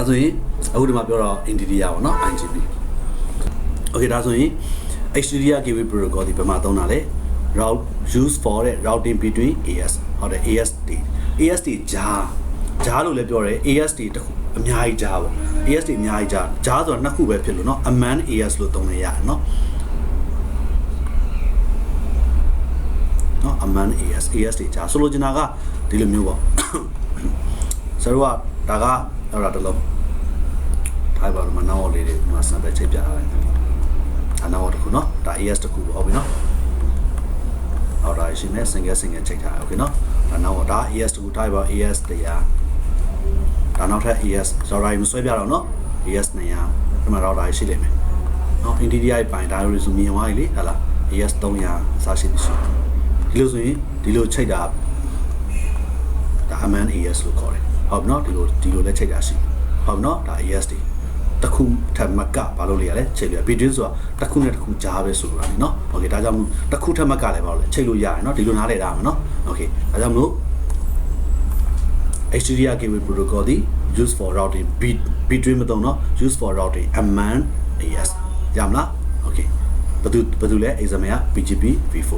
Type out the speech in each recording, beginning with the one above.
ဒါဆိုရင်အခုဒီမှာပြောတော့ Interior ပေါ့နော် IGP Okay ဒါဆိုရင် Exterior Gateway Protocol ဒီဘယ်မှာသုံးတာလဲ route used for the routing between AS ဟုတ်တယ် ASD ဂျားလို့လည်းပြောတယ် ASD တခုအများကြီးဂျားပေါ့ ASD အများကြီးဂျားဆိုတာနှစ်ခုပဲဖြစ်လို့เนาะ Amman AS လို့သုံးနေရတယ်เนาะAmman ASD ဂျားဆိုလိုချင်တာကဒီလိုမျိုးပေါ့ဆရာတို့ကဒါကအဲ့ဒါတလုံးထိုင်ပါလို့မနားလေးတွေမှာ sample ချိန်ပြရတယ်အနားတခုเนาะဒါ AS တခုပေါ့ဟုတ်ပြီเนาะအော်ဒါရှိနေ single ချိန်ထားโอเคเนาะဒါနောက်ဒါ AS တခုထိုင်ပါ AS တရားဒါနောက်ထပ် AS ဆိုတော့မဆွဲပြတော့เนาะ AS 200ဒီမှာတော့ဒါရှိလိမ့်မယ်เนาะ Interior ပိုင်းဒါ resume မြင်သွားပြီလေဟာလား AS 300စရှိမရှိဒီလိုဆိုရင်ဒီလိုချိန်တာဒါ Amman AS လို့ခေါ်တယ်ဟုတ်နော်ဒီလိုလည်းချိန်တာရှိဟုတ်နော်ဒါ AS တွေတခုထပ်မကဘာလို့လဲရလဲချိန်လို့ between ဆိုတာတခုနဲ့တခုကြားပဲဆိုတာလीเนาะโอเคဒါကြောင့်မို့တခုထပ်မကလည်းဘာလို့လဲချိန်လို့ရတယ်เนาะဒီလိုနားလည်တာမှာเนาะโอเคဒါကြောင့်မို့ Exterior Gateway Protocol ဒီ used for routing between မတော့เนาะ used for routing Amman AS ရမလားโอเคဘာတူလဲ exam က PGP v4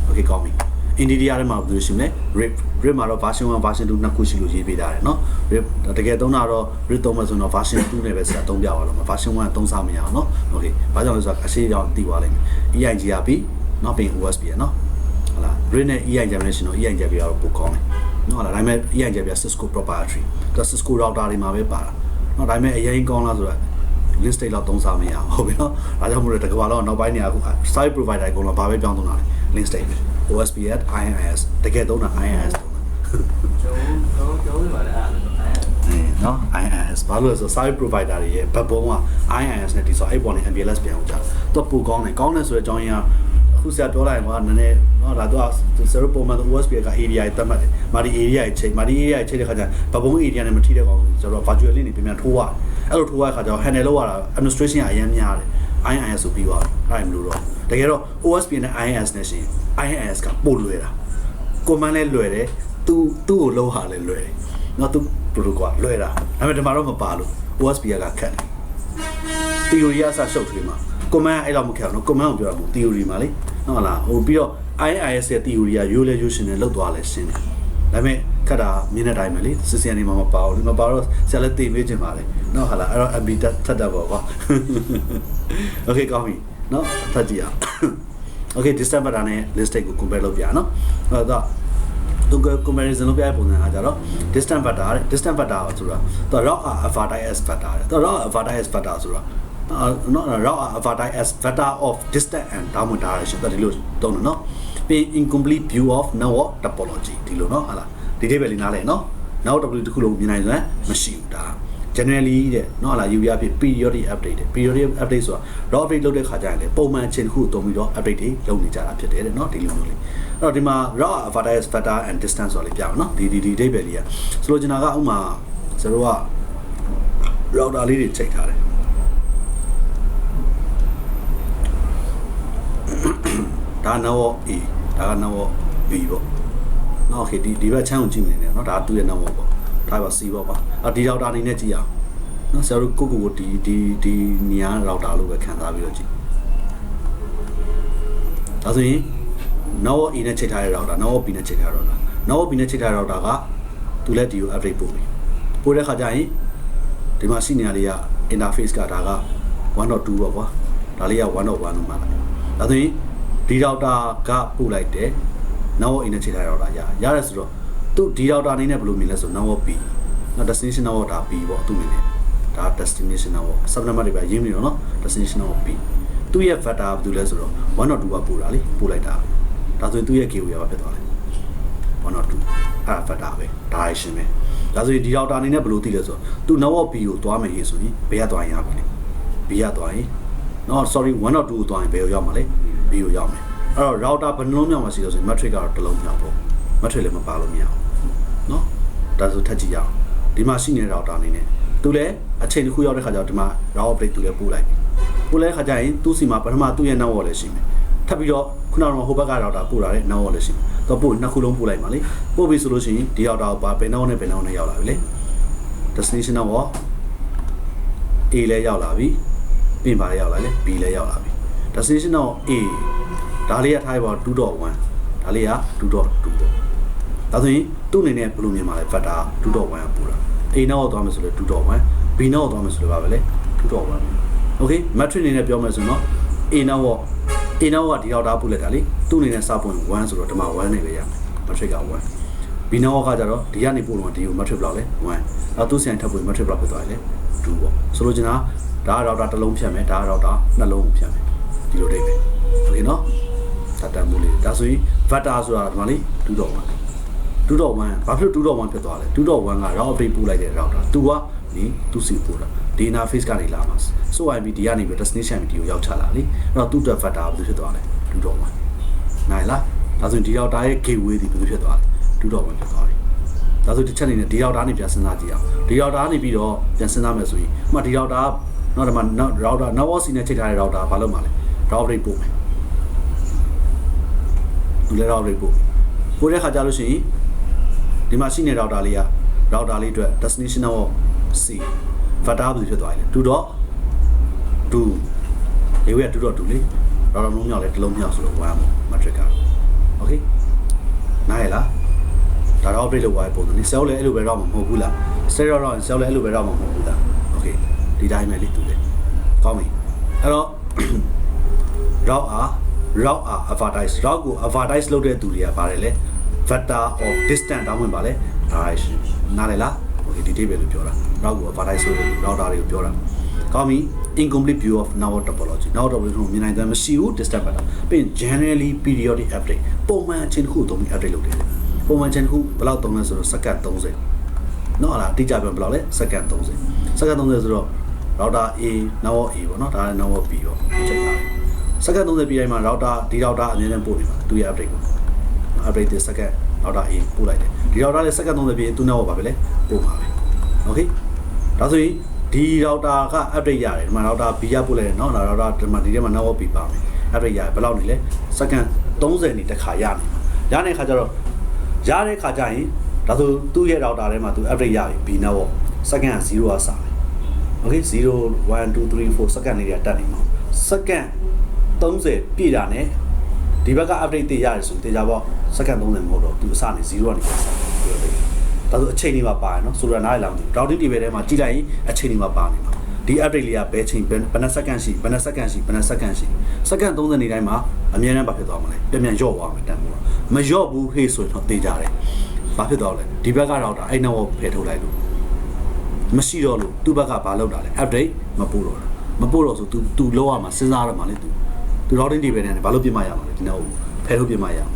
โอเคကောင်းပြီ Interior ထဲမှာဘယ်လိုရှိမလဲ RIP မှာတော့ version 1 version 2နှစ်ခုရှိလို့ရေးပေးထားတယ်เนาะ RIP တကယ်သုံးတာတော့ RIP သုံးမှဆိုတော့ version 2နဲ့ပဲဆက်သုံးပြပါတော့မှာ version 1ကသုံးစားမရအောင်เนาะโอเคဘာကြောင့်လဲဆိုတော့အရှိကြောင့်သိသွားလိမ့်မယ် EIG ကပြီးเนาะပြီး OSP ရเนาะဟုတ်လား RIP နဲ့ EIG နဲ့ရှင်တော့ EIG ကတော့ပိုကောင်းတယ်เนาะဟုတ်လားဒါပေမဲ့ EIG က Cisco proprietary ဒါ Cisco router တွေမှာပဲပါတာเนาะဒါပေမဲ့အရင်ကောင်းလားဆိုတော့ list state လောက်သုံးစားမရအောင်ဟုတ်ပြီเนาะဒါကြောင့်မို့လို့တကဘာတော့နောက်ပိုင်းနေအခု site provider အကုန်လုံးဘာပဲပြောင်းသုံးတာလဲ list state OSP at INS တကယ်သုံးတာ INS သုံးတာကျောင်းပါလားเนาะ INS ဘာလို့လဲဆို site provider တွေရဲ့ဘက်ဘုံက INS နဲ့ဒီဆိုအဲ့ပေါ်နေ MPLS ပြန်အောင်ကြာတော့ပိုကောင်းတယ်ဆိုတဲ့အကြောင်းရင်းကအခုဆရာပြောလိုက်ရင်ကနည်းနည်းเนาะဒါတော့ဆရာတို့ပုံမှန် OSP က area တွေသတ်မှတ်တယ်မာဒီ area တွေချိန်တဲ့ခါကျဘက်ဘုံ area နဲ့မထိတဲ့ကောင်ဆိုတော့ virtual link တွေပြန်ထိုးရအဲ့လိုထိုးရတဲ့ခါကျတော့ handle လုပ်ရတာ administration ကအရင်များတယ် INS ဆိုပြီးသွားတယ်အဲ့မလို့တော့တကယ်တော့ OSP နဲ့ INS နဲ့ရှင် INS ကပို့လွယ်တာ command လည်းလွယ်တယ်သူ့ကိုလုံးဟာလည်းလွယ်တယ်เนาะသူ protocol လွယ်တာဒါပေမဲ့ဒီမှာတော့မပါလို့ OSP ကခက်တယ် theory အစရှုပ်သေးမှာ command အဲ့လောက်မခက်ဘူးเนาะ command ကိုပြောတာမဟုတ် theory မှာလေဟုတ်လားဟိုပြီးတော့ INS ရဲ့ theory ကရိုးလေရိုးရှင်နဲ့လောက်သွားလဲရှင်းတယ်ဒါပေမဲ့ခက်တာမြင်တဲ့အတိုင်းပဲလေစစ်စင်နေမှာမပါဘူးမပါတော့ဆရာလည်းသိမေးချင်ပါလေเนาะဟာလားအဲ့တော့ MB ထပ်တတ်ပါကွာ Okay ကောင်းပြီเนาะဖတ်ကြည့်အောင် Okay distance vector နဲ့ list state ကို compare လုပ်ပြနော်အဲ့တော့သူ comparison လုပ်ပြတဲ့ပုံစံကကြတော့ distance vector ဆိုတာသူ route vertex vector သူ route vertex vector ဆိုတာနော် route vertex vector of distance and downward direction ဒီလိုတုံးနော်ပြီး incomplete view of network topology ဒီလိုနော်ဟာလားဒီတိပဲလေးနားလဲနော် နောက် W တစ်ခုလုံးမြင်နိုင်ဆိုရင်မရှိဘူးဒါ generally တဲ့เนาะဟာလား UV အဖြစ် periodic update တဲ့ periodic update ဆိုတာ raw update လုပ်တဲ့ခါကျရင်လေပုံမှန်အချိန်တစ်ခုကိုတုံးပြီးတော့ update တွေလုပ်နေကြတာဖြစ်တယ်တဲ့เนาะဒီလိုမျိုးလေးအဲ့တော့ဒီမှာ raw vertex vector and distance ဆိုတာလေးပြအောင်เนาะဒီဒိတ်ပဲလေးอ่ะဆိုလိုချင်တာကဥမာကျွန်တော်က router လေးတွေချိန်ထားတယ်ဒါ network A ဒါက network B ပေါ့เนาะ okay ဒီဘက်ချမ်းကိုကြည့်နေတယ်เนาะဒါသူ့ရဲ့ network ပေါ့ဒါပါ C ပေါ့ပါဒီ router အနေနဲ့ကြည့်အောင်နော်ဆရာတို့ကိုဒီနေရာ router လို့ပဲခံစားပြီးတော့ကြည့်ဒါဆိုရင် network A နဲ့ချိန်ထားတဲ့ router network B နဲ့ချိန်ထားတဲ့ router network B နဲ့ချိန်ထားတဲ့ router ကသူလည်းဒီကို update ပို့ပြီးပို့တဲ့ခါကျရင်ဒီမှာရှိနေရလေးက interface ကဒါက 1.2 ပေါ့ကွာဒါလေးက 1.1 လို့မှတ်လိုက်ဒါဆိုရင်ဒီ router ကပို့လိုက်တယ် network A နဲ့ချိန်ထားတဲ့ router ရတယ်ဆိုတော့သူဒီ router အနေနဲ့ဘယ်လိုမြင်လဲဆို network B နော် destination network ဒါ B ပေါ့သူမြင်တယ်ဒါ destination network sub number တွေပဲရင်းနေတော့နော် destination network B သူ့ရဲ့ vector ဘာလို့လဲဆိုတော့ 1.2 ကပို့တာလေပို့လိုက်တာဒါဆိုရင်သူ့ရဲ့ gateway ကဘာဖြစ်သွားလဲ 1.2 အဲ့ vector ပဲ direction ပဲဒါဆိုရင်ဒီ router အနေနဲ့ဘယ်လိုသိလဲဆိုတော့သူ network B ကိုသွားမယ်ဟေ့ဆိုရင်ဘယ်ကသွားရင်ရပြီလဲ B ကသွားရင်နော် sorry 1.2 ကိုသွားရင်ဘယ်ကိုရောက်မှာလဲ B ကိုရောက်မယ်အဲ့တော့ router ဘယ်နှလုံးမြောက်မှာရှိလို့ဆိုရင် matrix ကတော့တစ်လုံးမြောက်ပေါ့ matrix လည်းမပါလို့မရအောင်နော်ဒါဆိုထပ်ကြည့်ရအောင်ဒီမှာရှိနေတဲ့ router အနေနဲ့သူလည်းအချိန်တစ်ခုရောက်တဲ့ခါကျတော့ဒီမှာ route update သူလည်းပို့လိုက်ပို့လိုက်ခါကျရင်သူ့စီမှာပထမသူ့ရဲ့ network လည်းရှိမယ်ထပ်ပြီးတော့ခုနကဟိုဘက်က router ပို့လာတဲ့ network လည်းရှိမယ်တော့ပို့နှစ်ခုလုံးပို့လိုက်ပါလေပို့ပြီဆိုလို့ရှိရင်ဒီ router ကိုဘယ် network နဲ့ဘယ် network နဲ့ရောက်လာပြီလေ destination network A လဲရောက်လာပြီပြင်ပါလဲရောက်လာလေ B လဲရောက်လာပြီ destination တော့ A ဒါလေးကထားပါ 2.1 ဒါလေးက 2.2 ပေါ့ဒါဆိုရင်သူ့အနေနဲ့ဘယ်လိုမြင်ပါလဲ factor 2.1 ကပို့တာ A နောက်တော့သွားမယ်ဆိုလဲ 2.1 B နောက်တော့သွားမယ်ဆိုလဲပါပဲလေ 2.1 okay matrix အနေနဲ့ပြောမယ်ဆိုရင်တော့ A နောက်ကဒီတော့တာပို့လိုက်တာလေသူ့အနေနဲ့စပွင့်1ဆိုတော့ဒီမှာ1နေပဲရမယ် matrix က1 B နောက်ကကြတော့ဒီကနေပို့တော့ဒီကို matrix ဘလောက်လဲ1အဲ့သူ့ဆိုင်ထပ်ပို့ matrix ဘလောက်ဖြစ်သွားလဲ2ပေါ့ဆိုလိုချင်တာဒါကတော့တစ်လုံးဖြတ်မယ်ဒါကတော့နှလုံးဖြတ်မယ်ဒီလိုတိတ်ပဲโอเคเนาะတတ်တမ်းမှုလေးဒါဆိုရင် vector ဆိုတာဒီမှာလေ 2.1 ဘာဖြစ်လို့ 2.1 ဖြစ်သွားလဲ 2.1 က route update ပို့လိုက်တဲ့ router သူကသူစီပို့တာဒီ interface ကနေလာမှာဆို IP ဒီကနေပြီး destination IP ကိုရောက်ချလာလေအဲ့တော့သူ့အတွက် vector ဘယ်လိုဖြစ်သွားလဲ 2.1 နိုင်လားဒါဆိုရင်ဒီ router ရဲ့ gateway ဒီဘယ်လိုဖြစ်သွားလဲ 2.1 ဖြစ်သွားပြီဒါဆိုတစ်ချက်နေနဲ့ဒီ router ကနေပြန်စဉ်းစားကြည့်အောင်ဒီ router ကနေပြီးတော့ပြန်စဉ်းစားမယ်ဆိုရင်ဥပမာဒီ router နောက်ဒီမှာ router network နဲ့ချိန်ထားတဲ့ router ဘာလုပ်မှာလဲ route update ပို့မယ်သူလည်း route update ပို့တဲ့ခါကျလို့ရှိရင်ဒီမှာရှိနေတဲ့ router လေးက router လေးအတွက် destination network C vector ဘယ်လိုဖြစ်သွားလဲ 2.2 ဒီဝေးက 2.2 လေ router လုံးမြောက်လဲတစ်လုံးမြောက်ဆိုတော့1ပေါ့ matrix က okay နားရလားဒါတော့ update လုပ်သွားပုံစံនេះ cell လည်းအဲ့လိုပဲတော့မဟုတ်ဘူးလား cell တော့ cell လည်းအဲ့လိုပဲတော့မဟုတ်ဘူးလား okay ဒီတိုင်းပဲလေတူတယ်ကောင်းပြီအဲ့တော့ route advertise route ကို advertise လုပ်တဲ့သူတွေကပါတယ်လေ vector of distance တောင်းဝင်ပါလေ direction နားလည်လား okay ဒီ table လို့ပြောတာ route ကို advertise လုပ်တဲ့ router တွေကိုပြောတာကောင်းပြီ incomplete view of network topology network topology ကိုမြင်နိုင်တယ်မရှိဘူး distance pattern ပြီးရင် generally periodic update ပုံမှန်အချိန်တစ်ခုသုံးပြီး update လုပ်တယ်ပုံမှန်အချိန်တစ်ခုဘယ်လောက်သုံးလဲဆိုတော့စက္ကန့်30နော်လားတိကျပြန်ဘယ်လောက်လဲစက္ကန့်30ဆိုတော့ router A network A ပေါ့နော်ဒါလည်း network B ပေါ့ချိန်ထားတယ်စက္ကန့်30ပြီးတိုင်းမှာ router ဒီ router အမြဲတမ်းပို့နေမှာသူရဲ့ update ကို update တဲ့စက္ကန့် router A ပို့လိုက်တယ်ဒီ router လည်းစက္ကန့်30ပြီးရင်သူ network ပါပဲလေပို့မှာပဲ okay ဒါဆိုရင်ဒီ router က update ရတယ်ဒီမှာ router B ရပို့လိုက်တယ်နော်ဒါ router ဒီမှာဒီထဲမှာ network B ပါမယ် update ရတယ်ဘယ်လောက်နေလဲစက္ကန့်30နေတစ်ခါရနေတဲ့ခါကျတော့ရတဲ့ခါကျရင်ဒါဆိုသူ့ရဲ့ router ထဲမှာသူ update ရပြီ B network စက္ကန့်0ကစတယ် okay 0 1 2 3 4စက္ကန့်လေးတွေတက်နေမှာစက္ကန့်30ပြည့်တာနဲ့ဒီဘက်က update တွေရတယ်ဆိုတေချာပေါ့စက္ကန့်30မဟုတ်တော့သူအစနေ0ကနေပြန်စတယ်ဒါဆိုအချိန်လေးမှာပါရနော်ဆိုတော့နားရလာမသိဘူး routing table ထဲမှာကြည့်လိုက်ရင်အချိန်လေးမှာပါနေမှာဒီ update လေးကဘယ်ချိန်ဘယ်နှစက္ကန့်ရှိဘယ်နှစက္ကန့်ရှိဘယ်နှစက္ကန့်ရှိစက္ကန့်30နေတိုင်းမှာအမြဲတမ်းဘာဖြစ်သွားမလဲပြန်ရော့သွားမယ်တန်ဖို့မရော့ဘူးဟေးဆိုရင်တော့တေချာတယ်ဘာဖြစ်သွားလဲဒီဘက်က router အဲ့နောက်ဖယ်ထုတ်လိုက်လို့မရှိတော့လို့သူ့ဘက်ကဘာလုပ်တာလဲ update မပို့တော့ဆို तू လောက်ရမှာစဉ်းစားရမှာလေ तू routing table နဲ့ဘာလို့ပြင်မရမှာလဲဒီနောက်ဖယ်ထုတ်ပြင်မရအောင်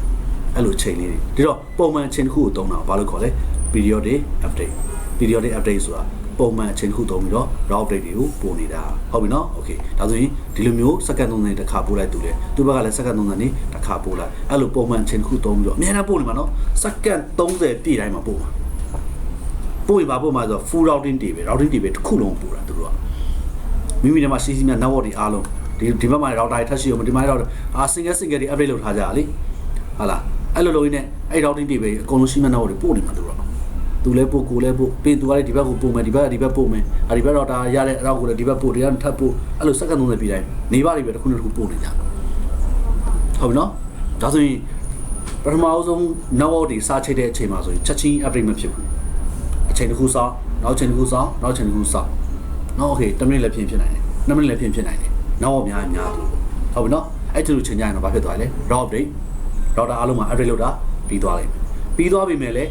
အဲ့လိုချိန်လေးတွေဒါတော့ပုံမှန်ချိန်တစ်ခုကိုသုံးတာဘာလို့ခေါ်လဲ periodic update ဆိုတာပုံမှန်ချိန်တစ်ခုသုံးပြီးတော့ route update တွေကိုပို့နေတာဟုတ်ပြီနော် okay ဒါဆိုရင်ဒီလိုမျိုးစက္ကန့်30တစ်ခါပို့လိုက်သူလေသူ့ဘက်ကလည်းစက္ကန့်30နေတစ်ခါပို့လိုက်အဲ့လိုပုံမှန်ချိန်တစ်ခုသုံးပြီးတော့အများနဲ့ပို့နေမှာနော်စက္ကန့်30ပြည့်တိုင်းမှာပို့မှာပို့ရင်ဘာပို့မှာဆိုတော့ full routing table တစ်ခုလုံးပို့တာသူတို့ကမိမိထဲမှာစီးစီးများ network တွေအားလုံးဒီဘက်မှာ router ထပ်ရှိအောင်ဒီမှာ router single တွေ update လုပ်ထားကြတာလေဟုတ်လားအဲ့လိုလုပ်ရင်းနဲ့အဲ့ routing table အကုန်လုံးရှိမှ network တွေပို့နေမှာသူတို့ကသူလည်းပို့ကိုလည်းပို့ပြီးသူကလည်းဒီဘက်ကိုပို့မယ်ဒီဘက်ကဒီဘက်ပို့မယ်ဒီဘက် router ရတဲ့အတော့ကိုလည်းဒီဘက်ပို့တရားထပ်ပို့အဲ့လိုစက္ကန့်30ပြည့်တိုင်းနေပါလိမ့်ပဲတစ်ခုပို့နေကြဟုတ်ပြီနော်ဒါဆိုရင်ပထမအဆုံး network တွေစားချိတ်တဲ့အချိန်မှာဆိုရင်ချက်ချင်း update မဖြစ်ဘူးအချိန်တစ်ခုစောင့်နောက်ချိန်တစ်ခုစောင့်နောက်ချိန်တစ်ခုစောင့်နော် okay 10မိနစ်လည်းဖြစ်နိုင်တယ်2မိနစ်လည်းဖြစ်နိုင်တယ်နောက်အများသူဟုတ်ပြီနော်အဲ့ဒီလိုချိန်ကြရင်တော့ဘာဖြစ်သွားလဲ route update router အားလုံးမှာ update လုပ်တာပြီးသွားလိမ့်မယ်ပြီးသွားပြီမဲ့လေ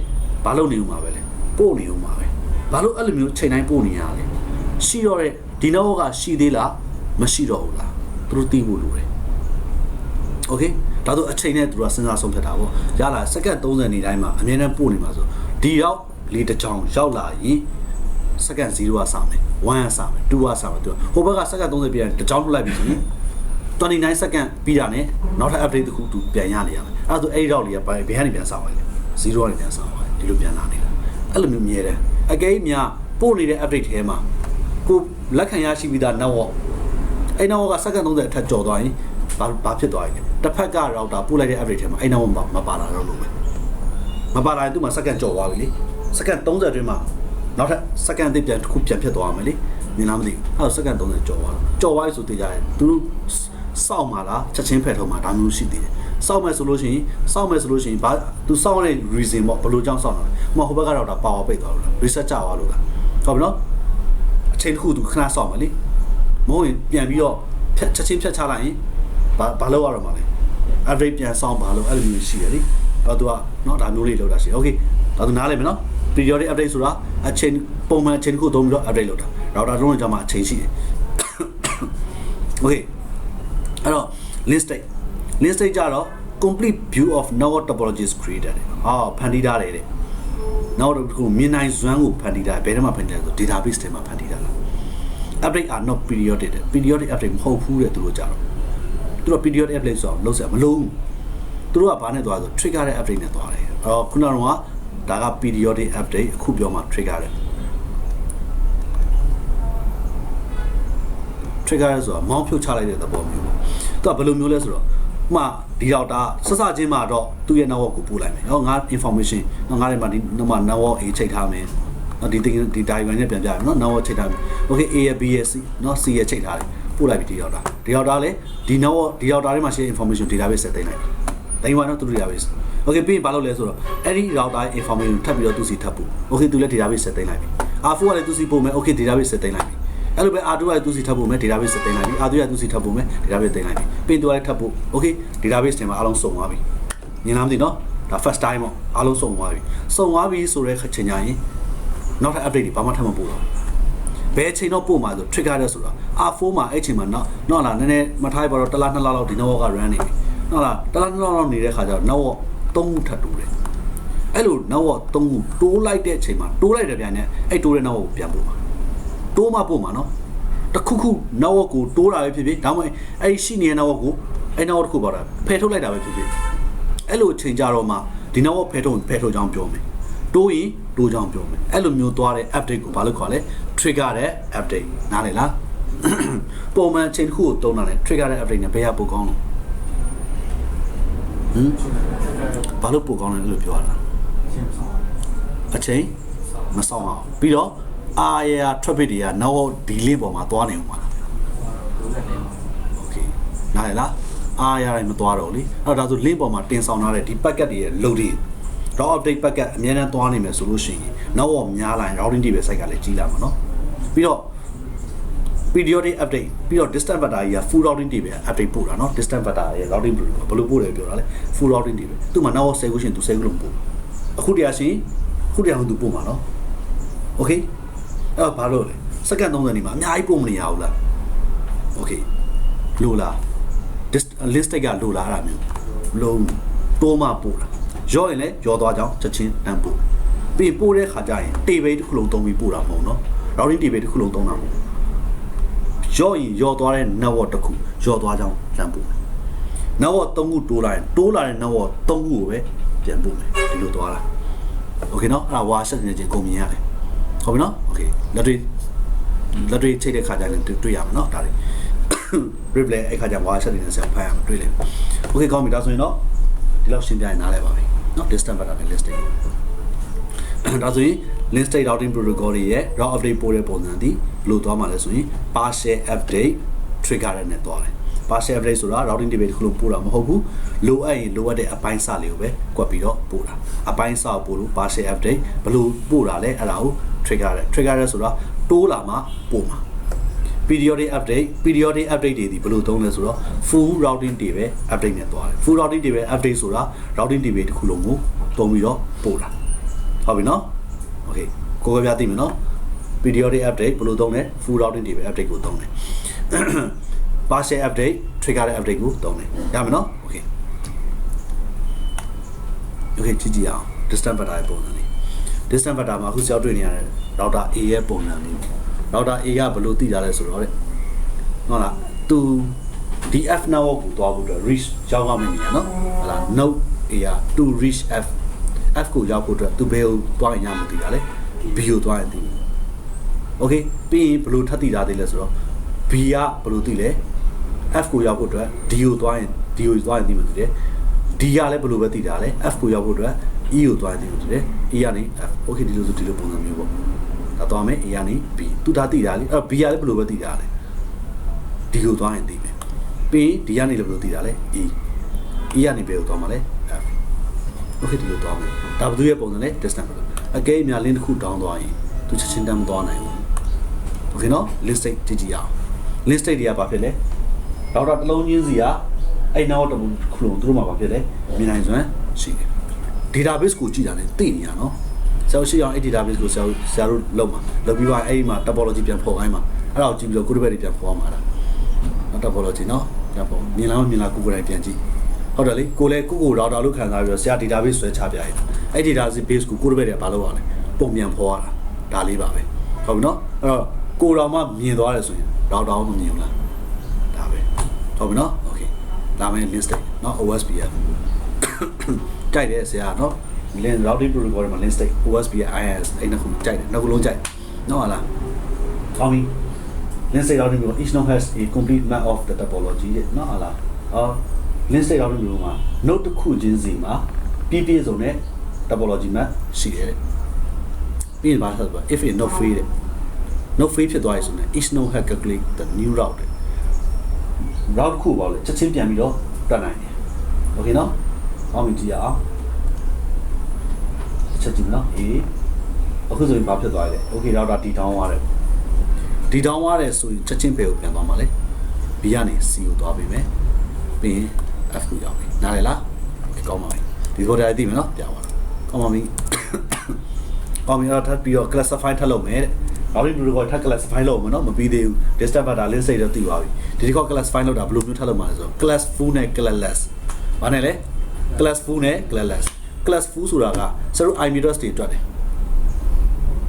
ဘာလုပ်နေဦးမှာပဲလဲပို့နေဦးမှာပဲဘာလို့အဲ့လိုမျိုးချိန်တိုင်းပို့နေရလဲရှိတော့တဲ့ဒီ network ကရှိသေးလားမရှိတော့ဘူးလားသူတို့သိဖို့လိုတယ် okay ဒါဆိုအချိန်နဲ့သူတို့ကစဉ်းစားဆုံးဖြတ်တာပေါ့ရလာစက္ကန့်30နေတိုင်းမှာအမြဲတမ်းပို့နေမှာဆိုဒီရောက်လေးတစ်ချောင်းရောက်လာရင်စက္ကန့်0ကစမယ်1ကစမယ်2ကစမယ်သူဟိုဘက်ကစက္ကန့်30ပြန်တစ်ချောင်းထုတ်လိုက်ပြီဆိုရင်29စက္ကန့်ပြီးတာနဲ့နောက်ထပ် update တစ်ခုသူပြန်ရနေရမယ်အဲ့ဒါဆိုအဲ့ဒီတော့လေးကဘယ်ကနေပြန်စပါလဲ0ကနေပြန်စပါဒီလိုပြန်လာနေတာအဲ့လိုမျိုးမြဲတယ်အကဲများပို့နေတဲ့ update ထဲမှာကိုလက်ခံရရှိပြီးသား network အဲ့ network ကစက္ကန့်30အထက်ကျော်သွားရင်ဘာဖြစ်သွားလဲတစ်ဖက်က router ပို့လိုက်တဲ့ update ထဲမှာအဲ့ network မပါလာတော့လို့ပဲမပါလာရင်သူ့မှာစက္ကန့်ကျော်သွားပြီလေစက္ကန့်30အတွင်းမှာနောက်ထပ်စက္ကန့်အသစ်ပြန်တစ်ခုပြန်ဖြစ်သွားမယ်လေ မြင်လားမသိဘူးအဲ့တော့စက္ကန့်30ကြော်သွားပြီဆိုတည်ကြတယ်သူတို့စောက်မှာလားချက်ချင်းဖက်ထုံးမှာဒါမျိုးရှိသေးတယ်စောက်မယ်ဆိုလို့ရှိရင်ဘာသူစောက်တဲ့ reason ပေါ့ဘယ်လိုကြောင့်စောက်တာလဲဟိုဘက်ကတော့ဒါ power ပိတ်သွားလို့လား reset ကျသွားလို့လားဟုတ်ပြီနော်အချိန်တစ်ခုသူခဏစောက်မယ်လေမဟုတ်ရင်ပြန်ပြီးတော့ချက်ချင်းဖြတ်ချလိုက်ရင်ဘာလုပ်ရတော့မှာလဲ average ပြန်စောင့်ပါလို့အဲ့လိုမျိုးရှိရလေအဲ့တော့သူကနော်ဒါမျိုးလေးလောက်တာရှိ okay ဒါသူနားလည်မယ်နော် periodic update ဆိုတာအချိန်ပုံမှန်အချိန်တစ်ခုသုံးပြီးတော့ update လုပ်တာ router လုံးလုံးကြောင့်မှအချိန်ရှိတယ် okay အဲ့တော့ list state ကြတော့ complete view of network topologies created ဖန်တီးထားတယ်တဲ့နောက်တစ်ခုမြင်နိုင်စွမ်းကိုဖန်တီးထားဘယ်ထဲမှာဖန်တီးလဲဆို database ထဲမှာဖန်တီးထားတာ update are not periodic update မဟုတ်ဘူးတဲ့သူတို့ကြတော့သူတို့ periodic update ဆိုတော့လုံးစရာမလုံးသူတို့ကဘာနဲ့သွားဆို trigger တဲ့ update နဲ့သွားတယ်အဲ့တော့ခုနကတော့ဒါက periodic update အခုပြောမှ trigger တဲ့ trigger ဆိုတာမောင်းဖြုတ်ချလိုက်တဲ့သဘောမျိုးပေါ့သူကဘယ်လိုမျိုးလဲဆိုတော့မှဒီတော့ဒါစစချင်းမှာတော့သူ့ရဲ့ network ကိုပို့လိုက်မယ်ဟောငါ information ငါတွေမှာဒီမှာ network A ချိန်ထားမယ်နော်ဒီ diagram နဲ့ပြန်ပြရမယ်နော် network ချိန်ထားမယ် okay A ရဲ့ B ရဲ့ C နော် C ရဲ့ချိန်ထားတယ်ပို့လိုက်ပြီဒီတော့ဒါလည်းဒီ network ဒီ router ထဲမှာရှိတဲ့ information database ဆက်သိမ်းလိုက်တယ်တိုင်းဝါနော်သူ database okay ပြီးရင်ဘာလုပ်လဲဆိုတော့အဲ့ဒီ router information ထပ်ပြီးတော့သူစီထပ်ပို့ okay သူလည်း database ဆက်သိမ်းလိုက်ပြီ R4 ကလည်းသူစီပို့မယ် okay database ဆက်သိမ်းလိုက်ပြီအဲ့လိုပဲ R2 ကသူစီထပ်ပို့မယ် database ဆက်သိမ်းလိုက်ပြီ R3 ကသူစီထပ်ပို့မယ် database သိမ်းလိုက်ပြီပြီးတော့လည်းထပ်ပို့ okay database ထဲမှာအားလုံးစုံသွားပြီမြင်လားမသိနော်ဒါ first time ပေါ့အားလုံးစုံသွားပြီဆိုတဲ့ချိန်ညာရင်နောက်ထပ် update တွေဘာမှထပ်မပို့တော့ဘယ်ချိန်တော့ပို့မှာဆို trigger တဲ့ဆိုတာ R4 မှာအဲ့ချိန်မှာနော်လားနည်းနည်းမထားရပါတော့တစ်လားနှစ်လားလောက်ဒီ network က run နေပြီနော်လားတစ်လားနှစ်လားလောက်နေတဲ့ခါကျတော့ network 3ခုထပ်တိုးတယ်အဲ့လို network 3ခုတိုးလိုက်တဲ့ချိန်မှာတိုးလိုက်တဲ့ပြန်နဲ့အဲ့တိုးတဲ့ network ကိုပြန်ပို့မှာတိုးမှပို့မှာနော်တခုခု network ကိုတိုးတာပဲဖြစ်ဖြစ်ဒါမှမဟုတ်အဲ့ရှိနေတဲ့ network ကိုအဲ့ network တစ်ခုပေါ့တာဖယ်ထုတ်လိုက်တာပဲဖြစ်ဖြစ်အဲ့လိုချိန်ကြတော့မှဒီ network ဖယ်ထုတ်ကြောင်းပြောမယ်တိုးရင်တိုးကြောင်းပြောမယ်အဲ့လိုမျိုးသွားတဲ့ update ကိုဘာလို့ခေါ်လဲ trigger တဲ့ update နားလည်လားပုံမှန်ချိန်တစ်ခုကိုတုံးတာလဲ trigger တဲ့ update နဲ့ဘယ်ရပိုကောင်းလဲဘာလို့ပိုကောင်းလဲလို့ပြောရတာအချိန်မဆောင်အောင်ပြီးတော့AR traffic တွေက network delay ပေါ်မှာသွားနေဦးမှာလား okay နားလည်လား AR တွေမသွားတော့လေအဲ့တော့ဒါဆို link ပေါ်မှာတင်ဆောင်ထားတဲ့ဒီ packet တွေရဲ့ loading raw update packet အများနဲ့သွားနေမယ်ဆိုလို့ရှိရင် network များလာရင် routing table site ကလည်းကြီးလာမှာเนาะပြီးတော့ periodic update ပြီးတော့ distance vector ကြီးက full routing table update ပို့တာเนาะ distance vector ရဲ့ routing protocol ဘယ်လိုပို့တယ်ပြောတာလဲ full routing table သူ့မှာ network 10ခုရှင်သူ10ခုလုံးပို့အခုတရားရှင်ခုတရားသူပို့မှာเนาะ okay အဲ့ဘာလို့လဲစက္ကန့်30နေမှာအများကြီးပို့မနေရဘူးလား okay လိုလား list ကလိုလားအဲ့ဒါမျိုးလုံးတိုးမှပို့တာရော့ရင်လည်းရော့သွားကြောင်းချက်ချင်းတန်းပို့ပြီးပို့တဲ့ခါကျရင် table တစ်ခုလုံးသုံးပြီးပို့တာမဟုတ်เนาะ routing table တစ်ခုလုံးသုံးတာမဟုတ်ရော့ရင်ရော့သွားတဲ့ network တစ်ခုရော့သွားကြောင်းတန်းပို့ network 3ခုတိုးလာရင်တိုးလာတဲ့ network 3ခုကိုပဲပြန်ပို့မယ်ဒီလိုသွားတာ okay เนาะအဲ့ဒါဝါဆက်နေချင်းကုန်မြင်ရတယ်ဟုတ်ပြီနော် okay လက်တွေချိန်တဲ့ခါကျရင်တွေ့ရမှာနော်ဒါတွေ replay အဲ့ခါကျဝါဆက်နေတဲ့ဆက်ဖတ်ရမှာတွေ့လိမ့်မယ် okay ကောင်းပြီဒါဆိုရင်တော့ဒီလောက်ရှင်းပြရင်နားလည်ပါပြီနော် distance vector နဲ့ list state ဒါဆိုရင် list state routing protocol တွေရဲ့ route update ပို့တဲ့ပုံစံဒီဘယ်လိုသွားမှာလဲဆိုရင် partial update trigger နဲ့သွားတယ် partial update ဆိုတာ routing table တစ်ခုလုံးပို့တာမဟုတ်ဘူးလိုအပ်ရင်လိုအပ်တဲ့အပိုင်းစလေးကိုပဲကွက်ပြီးတော့ပို့တာအပိုင်းစပို့လို့ partial update ဘယ်လိုပို့တာလဲအဲ့ဒါကိုtrigger ဆိုတာတိုးလာမှပို့မှာ periodic update တွေဒီဘယ်လိုသုံးလဲဆိုတော့ full routing table update နဲ့သွားတယ် full routing table update ဆိုတာ routing table တစ်ခုလုံးကိုသုံးပြီးတော့ပို့တာဟုတ်ပြီနော် okay ကိုယ်ကပြသိမယ်နော် periodic update ဘယ်လိုသုံးလဲ full routing table update ကိုသုံးတယ် partial update trigger တဲ့ update ကိုသုံးတယ်ရမယ်နော် okay ကြည့်အောင် distance vector ရဲ့ပုံစံလေး distance vector မှာအခုကြောက်တွေ့နေရတယ် router A ရဲ့ပုံစံလေး router A ကဘယ်လိုသိကြလဲဆိုတော့တဲ့ဟုတ်လားသူဒီ F network ကိုသွားဖို့အတွက် reach ရောက်ရမယ့်နေရာနော်ဟုတ်လား node A က to reach F ကိုရောက်ဖို့အတွက်သူဘယ်ကိုသွားရင်ရမှာသိတာလဲ B ကိုသွားရင်သိတယ် okay ပြီးရင်ဘယ်လိုထပ်သိတာသေးလဲဆိုတော့ B ကဘယ်လိုသိလဲ F ကိုရောက်ဖို့အတွက် D ကိုသွားရင်သိမှသိတယ် D ကလည်းဘယ်လိုပဲသိတာလဲ F ကိုရောက်ဖို့အတွက်E ကိုသွားရင်သိမှသိတယ် E ကနေ F okay ဒီလိုပုံစံမျိုးပေါ့ ဒါသွားမယ် A ကနေ B သူဒါသိတာလေအဲ့ B ကလည်းဘယ်လိုပဲသိတာလဲ D ကိုသွားရင်သိမယ်ပြီး D ကနေလည်းဘယ်လိုသိတာလဲ E E ကနေဘယ်ကိုသွားမှာလဲ F okay ဒီလိုသွားမယ်ဒါဘယ်သူရဲ့ပုံစံလဲ distance ပဲအကဲအများ link တစ်ခုတောင်းသွားရင်သူချက်ချင်းတမ်းမသွားနိုင်ဘူး okay နော် list state ကြည့်ကြည့်အောင် list state တွေကဘာဖြစ်လဲဒေါက်တာတစ်လုံးချင်းစီကအဲ့နောက်တစ်ခုလုံးသူတို့မှာဘာဖြစ်လဲမြင်နိုင်စွမ်းရှိတယ် database ကိုကြည့်တာနဲ့သိနေရနော်ဆရာရှိအောင်အဲ့ database ကိုဆရာတို့လုပ်မှာလုပ်ပြီးတော့အဲ့မှာ topology ပြန်ဖော်ခိုင်းမှာအဲ့ဒါကိုကြည့်ပြီးတော့ကိုယ့်ဘက်တွေပြန်ဖော်ရမှာလား topology နော်ပြန်ဖော်မြင်လားမမြင်လားကိုယ်ကိုယ်တိုင်ပြန်ကြည့်ဟုတ်တယ်လေကိုလည်းကို router လို့ခံစားပြီးတော့ဆရာ database ဆွဲချပြရတယ်အဲ့ database ကိုကိုယ့်ဘက်တွေကဘာလုပ်ရလဲပုံပြန်ဖော်ရတာဒါလေးပါပဲဟုတ်ပြီနော်အဲ့တော့ကိုတော်မှမြင်သွားတယ်ဆိုရင် router မမြင်ဘူးလားဒါပဲဟုတ်ပြီနော် okay ဒါမှ list နော် OSPF ကြိုက်တယ်ဆရာနော် link routing protocol မှာ link state OSPF IIS အဲ့နှစ်ခုကြိုက်တယ်နှစ်ခုလုံးကြိုက်နော်ဟာလားကောင်းပြီ link state routing protocol each node has a complete map of the topology တဲ့နော်ဟာလားlink state routing protocol မှာ node တစ်ခုချင်းစီမှာပြည့်စုံတဲ့ topology map ရှိတယ်ပြီးရင်ဘာလဲဆိုတော့ if a node fail တဲ့ node fail ဖြစ်သွားရဆိုရင် each node has calculate the new route တဲ့ route တစ်ခုပေါ့လေချက်ချင်းပြန်ပြီးတော့တွက်နိုင်တယ် okay နော်အောင်းမြင်ကြည့်ရအောင်ချက်ကြည့်နော်အေးအခုဆိုရင်ဘာဖြစ်သွားလဲ okay router D down သွားတယ် D down သွားတယ်ဆိုရင်ချက်ချင်းဘယ်ကိုပြန်သွားမှာလဲ B ကနေ C ကိုသွားပြီမယ်ပြီးရင် F ကိုရောက်ပြီနားလည်လားကောင်းပါပြီဒီကိုတိုင်းသိမယ်နော်ပြပါတော့ကောင်းပါပြီကောင်းပြီအဲ့တော့ထပ်ပြီးတော့ classify ထပ်လုပ်မယ်တဲ့ routing protocol ထပ် classify လုပ်မယ်နော်မပြီးသေးဘူး distance vector list state တော့သိပါပြီဒီကော classify လုပ်တာဘယ်လိုမျိုးထပ်လုပ်မှာလဲဆိုတော့ class full နဲ့ classless ဘာနဲ့လဲ class full နဲ့ classless class full ဆိုတာကဆရာတို့ IP address တွေတွက်တယ်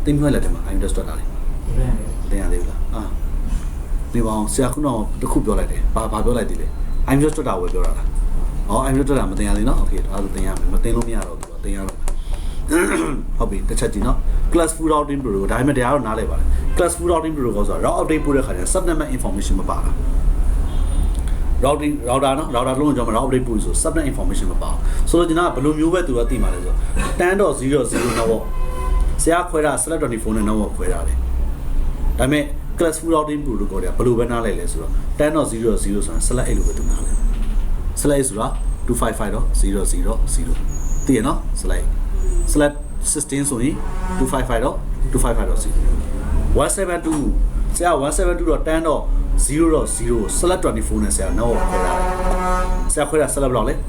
သိမှလည်းတယ်မှာ IP address တွက်တာလေတင်ရသေးဘူးလားဒီပေါင်းဆရာခုနကတခုပြောလိုက်တယ်ဘာပြောလိုက်သေးလဲ IP address တွက်တာဝယ်ပြောတာလားIP address တွက်တာမတင်ရသေးနော် okay အဲ့ဒါတင်ရမယ်မတင်လို့မရတော့ဘူးတင်ရတော့ဟုတ်ပြီတစ်ချက်ကြည့်နော် class full routing protocol ဒါပေမဲ့တရားတော့နားလည်ပါတယ် class full routing protocol ဆိုတာ route update ပို့တဲ့ခါကျ subnet map information မပါတာ routing router နော် router လုံးကြောင်းမှာ route update ပို့ဆို subnet information မပါဘူးဆိုတော့ကျွန်တော်ကဘယ်လိုမျိုးပဲသူကသိမှာလဲဆိုတော့ 10.00 နောက်ဆရာခွဲတာ select24 နဲ့နောက်ခွဲတာလေဒါပေမဲ့ class full routing protocol တွေကဘယ်လိုပဲနားလဲဆိုတော့ 10.00 ဆိုတာ select အဲ့လိုပဲသူနားလဲ select ဆိုတာ 255.000 သိရနော် select 16ဆိုရင် 255.255.0 172ဆရာ 172.10.0.0 select 24နဲ့ဆရာနောက်ခွဲထားတယ်ဆရာခွဲတာ select ဘယ်လောက်လဲ24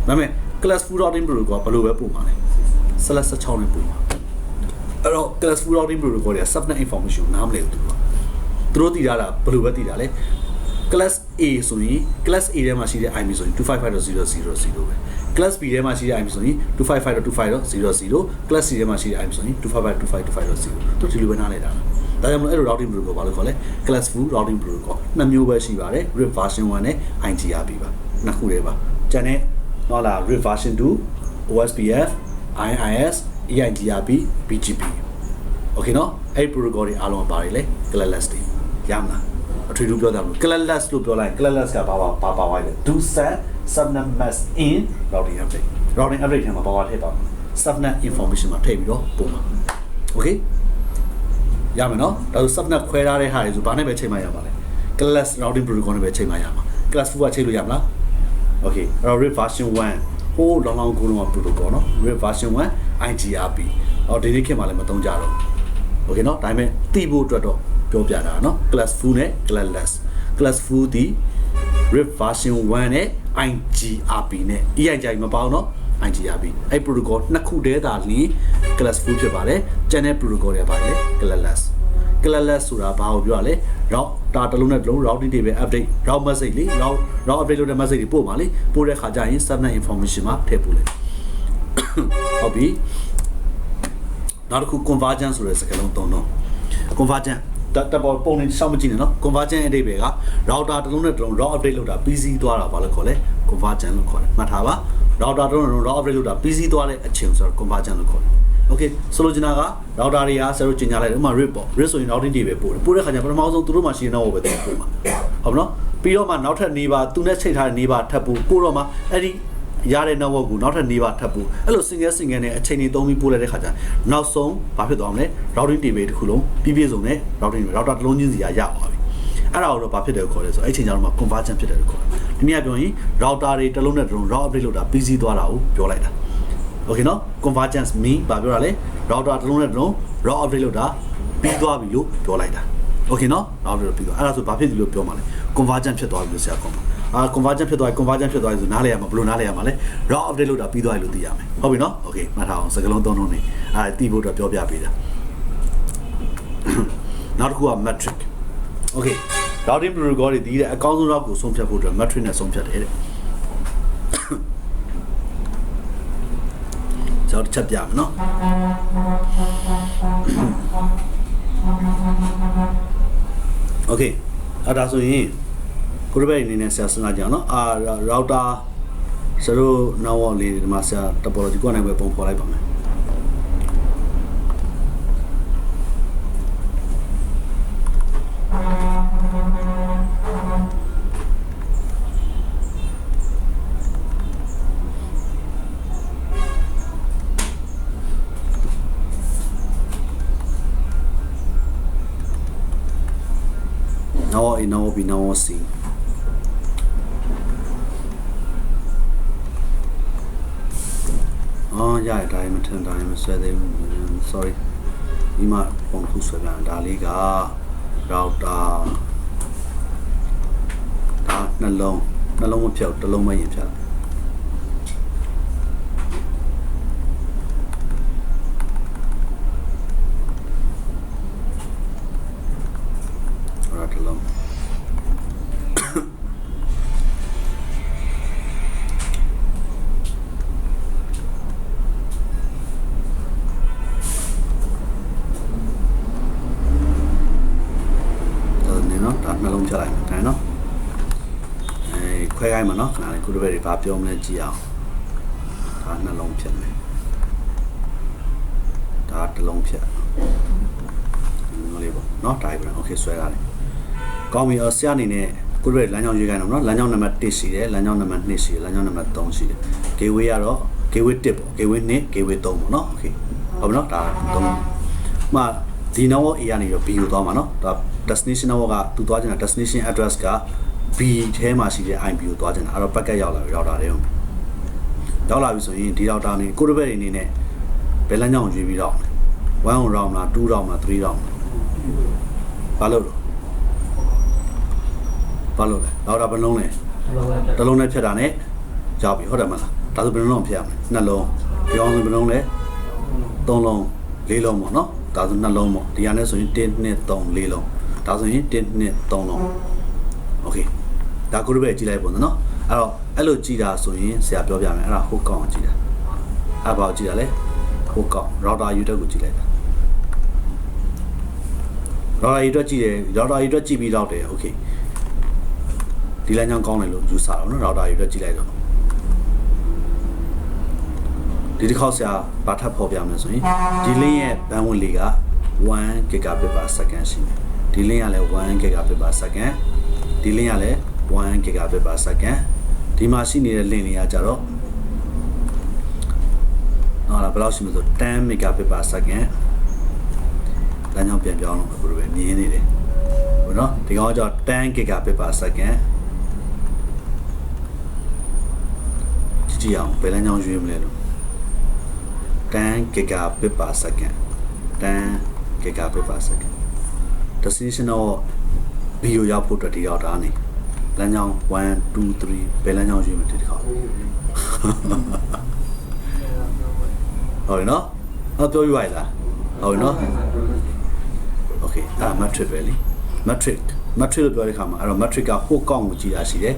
ဒါပေမဲ့ class full routing protocol ဘယ်လိုပဲပို့မှာလဲ select 16နဲ့ပို့မှာအဲ့တော့ class full routing protocol တွေက subnet information နားမလဲဘူးသူတို့တည်ထားတာဘယ်လိုပဲတည်တာလဲ class A ဆိုရင် class A ထဲမှာရှိတဲ့ IP ဆိုရင် 255.0.0.0 ပဲ class B ထဲမှာရှိတဲ့ IP ဆိုရင် 255.255.0.0 class C ထဲမှာရှိတဲ့ IP ဆိုရင် 255.255.255.0 တို့ဒီလိုပဲနားလည်တာဒါကြောင့်မလို့အဲ့လို routing protocol ဘာလို့ခေါ်လဲ class full routing protocol နှစ်မျိုးပဲရှိပါတယ် RIP version 1နဲ့ IGRP ပါနှစ်ခုတည်းပါကျန်တဲ့ဟုတ်လား RIP version 2 OSPF IIS EIGRP BGP okay နော်အဲ့ protocol တွေအားလုံးပါတယ်လေ classless တွေရမလားအထွေထူးပြောတာမလို့ classless လို့ပြောလိုက် classless ကဘာပါလဲ do set subnet mask in routing update ထဲမှာဘာထည့်ပါမလဲ subnet information မှာထည့်ပြီးတော့ပို့မှာ okay ရမယ်နော်ဒါဆို subnet ခွဲထားတဲ့ဟာတွေဆိုဘာနဲ့ပဲချိန်မှရမှာလဲ class routing protocol နဲ့ပဲချိန်မှရမှာ class 4ကချိန်လို့ရမလား okay အဲ့တော့ RIP version 1ဟိုလောင်းကိုလုံးဝ protocol နော် RIP version 1 IGRP ဒီနေ့ခေတ်မှာလည်းမသုံးကြတော့ okay နော်ဒါပေမဲ့သိဖို့အတွက်တော့ပြောပြတာနော် class full နဲ့ class full ဒီ RIP version 1နဲ့ IGRP နဲ့ EIGRP မပေါအောင်နော် IGRP အဲ့ protocol နှစ်ခုတည်းသာလျှင် class full ဖြစ်ပါတယ်ကျန်တဲ့ protocol တွေပါလေ classless ဆိုတာဘာကိုပြောရလဲ route တစ်လုံးနဲ့တစ်လုံး routing table update route message လေ route update လုပ်တဲ့ message တွေပို့ပါလေပို့တဲ့ခါကျရင် subnet information မှာထည့်ပို့လေဟုတ်ပြီနောက်တစ်ခု convergence ဆိုတဲ့စကားလုံးသုံးတော့ convergence တပ်ပေါ်ပုံနေရှောင်းမကြည့်နဲ့နော် convergence အဓိပ္ပာယ်က router တစ်လုံးနဲ့တစ်လုံး route update လုပ်တာ PC သွားတာဘာလို့ခေါ်လဲ convergence လို့ခေါ်တယ်မှတ်ထားပါ router တစ်လုံးနဲ့ route update လုပ်တာ PC သွားတဲ့အချိန်ဆိုတော့ convergence လို့ခေါ်တယ် okay ဆိုလိုချင်တာက router တွေကဆရာတို့ကျင်ညာလိုက်တယ်ဥပမာ RIP ပေါ့ RIP ဆိုရင် routing တွေပဲပို့တယ်ပို့တဲ့ခါကျပထမဆုံးသူတို့မှရှိနေတော့ပဲပို့မှာဟုတ်မနော်ပြီးတော့မှနောက်ထပ်နေပါသူနဲ့ချိန်ထားတဲ့နေပါထပ်ပို့တော့မှအဲ့ဒီ ရတဲ့ network ကိုနောက်ထပ်နေပါထပ်ဖို့အဲ့လို single နဲ့အချိန်ကြီးသုံးပြီးပို့လိုက်တဲ့ခါကျနောက်ဆုံးဘာဖြစ်သွားမလဲ routing table တစ်ခုလုံးပြည့်စုံတဲ့ routing router တစ်လုံးချင်းစီရသွားပြီအဲ့ဒါကိုတော့ဘာဖြစ်တယ်ခေါ်လဲဆိုအဲ့ချိန်ကျတော့မှ convergence ဖြစ်တယ်လို့ခေါ်တယ်ဒီနေ့ပြောရင် router တွေတစ်လုံးနဲ့တစ်လုံး route update လုပ်တာပြီးစီးသွားတာကိုပြောလိုက်တာ okay နော် convergence mean ဘာပြောတာလဲ router တစ်လုံးနဲ့တစ်လုံး route update လုပ်တာပြီးသွားပြီလို့ပြောလိုက်တာ okay နော် route update ပြီးသွားအဲ့ဒါဆိုဘာဖြစ်ပြီလို့ပြောမှာလဲ convergence ဖြစ်သွားပြီလို့ဆရာကောမှာconvergence ဖြစ်သွားပြီ convergence ဖြစ်သွားပြီဆိုနားလဲရမှာဘယ်လိုနားလဲရမှာလဲ route update လုပ်တာပြီးသွားပြီလို့သိရမယ်ဟုတ်ပြီနော် okay မှတ်ထားအောင်စကားလုံးသုံးလုံးနေသိဖို့အတွက်ပြောပြပေးတာနောက်တစ်ခုက metric okay routing protocol တွေဒီတဲ့အကောင်းဆုံး route ကိုဆုံးဖြတ်ဖို့အတွက် metric နဲ့ဆုံးဖြတ်တယ်တဲ့ကျွန်တော်ချက်ပြမယ်နော်okay အဲ့ဒါဆိုရင်ကိုရဘဲအနေနဲ့ဆရာစဉ်းစားကြအောင်နော်router ဆရာတို့နောက်လေးဒီမှာဆရာ topology ကိုနိုင်ပဲပုံဖော်လိုက်ပါမယ်now be now see yeah diamondဆွဲသေးဘူး sorry ဒီမှာပုံခုဆွဲပြန်ဒါလေးက router ဒါနှလုံးမဖြုတ်တစ်လုံးမရင်ဖြတ်ခွဲခိုင်းမှာနော်ခဏလေးခုတစ်ပတ်တွေဘာပြောမလဲကြည့်အောင်ဒါနှလုံးဖြတ်မယ်ဒါတစ်လုံးဖြတ်လေးပေါ့နော် diagram okay ဆွဲထားတယ်ကောင်းပြီဆရာအနေနဲ့ခုတစ်ပတ်လမ်းကြောင်းရွေးခိုင်းတော့နော်လမ်းကြောင်းနံပါတ်1ရှိတယ်လမ်းကြောင်းနံပါတ်2ရှိတယ်လမ်းကြောင်းနံပါတ်3ရှိတယ် gateway ကတော့ gateway 1ပေါ့ gateway 2 gateway 3ပေါ့နော် okay ဟုတ်ပြီနော်ဒါ3မှာဒီ network A ကနေပြီး B ကိုသွားမှာနော်ဒါ destination network ကသူသွားချင်တာ destination address ကB ထဲမှာရှိတဲ့ IP ကိုသွားချင်တာအဲ့တော့ packet ရောက်လာပြီ router တွေကိုရောက်လာပြီဆိုရင်ဒီ router နေကိုယ့်တစ်ဘက်အနေနဲ့ဘယ်လမ်းကြောင်းရွေးပြီးတော့1 round လား2 round လား3 round ဘာလို့လဲ router ဘယ်လုံးလဲတစ်လုံးနဲ့ဖြတ်တာနဲ့ရောက်ပြီဟုတ်တယ်မလားဒါဆိုဘယ်လုံးဖြတ်ရမလဲနှလုံးပြောင်းဆိုဘယ်လုံးလဲ3လုံး4လုံးပေါ့နော်ဒါဆိုနှလုံးပေါ့ဒီဟာနဲ့ဆိုရင်1 2 3 4လုံးဒါဆိုရင်1 2 3လုံး okay ဒါကိုရပဲကြည့်လိုက်ပုံနော်အဲ့လိုကြည့်တာဆိုရင်ဆရာပြောပြမယ်အဲ့ဒါဟိုကောင်းကြည့်တာအဲ့ဘာကိုကြည့်တာလဲဟိုကောင်း router ယူတက်ကိုကြည့်လိုက်တာ router ယူတက်ကြည့်တယ် router ယူတက်ကြည့်ပြီးတော့တယ် okay ဒီလမ်းကြောင်းကောင်းတယ်လို့ယူဆတော့နော် router ယူတက်ကြည့်လိုက်တော့ဒီတစ်ခေါက်ဆရာဘာထပ်ဖော်ပြမယ်ဆိုရင်ဒီ link ရဲ့ bandwidth လေးက1 gigabit/s ရှိတယ်ဒီ link ကလည်း1 gigabit/s ဒီ link ကလည်း1 gigabit/s ဒီမှာရှိနေတဲ့ link တွေကကြတော့နော်လားဘယ်လောက်ရှိမလဲဆို10 megabit/s လမ်းကြောင်းပြန်ပြောင်းလို့ဘယ်လိုပဲမြင်နေတယ်ဟုတ်နော်ဒီကောင်ကကျတော့10 gigabit/s ကြည့်အောင်ဘယ်လမ်းကြောင်းရွေးမလဲလို့10 gigabit/s 10 gigabit/s destination တော့ B ကိုရောက်ဖို့အတွက်ဒီရောက်တာနေလမ်းကြောင်း1 2 3ဘယ်လမ်းကြောင်းရွေးမလဲဒီတစ်ခါဟုတ်ပြီနော်ပြောပြရလားဟုတ်ပြီနော် okay ဒါ metric ပဲလေ metric လို့ပြောတဲ့ခါမှာအဲ့တော့ metric ကဟိုကောင်းကိုကြည့်တာရှိတယ်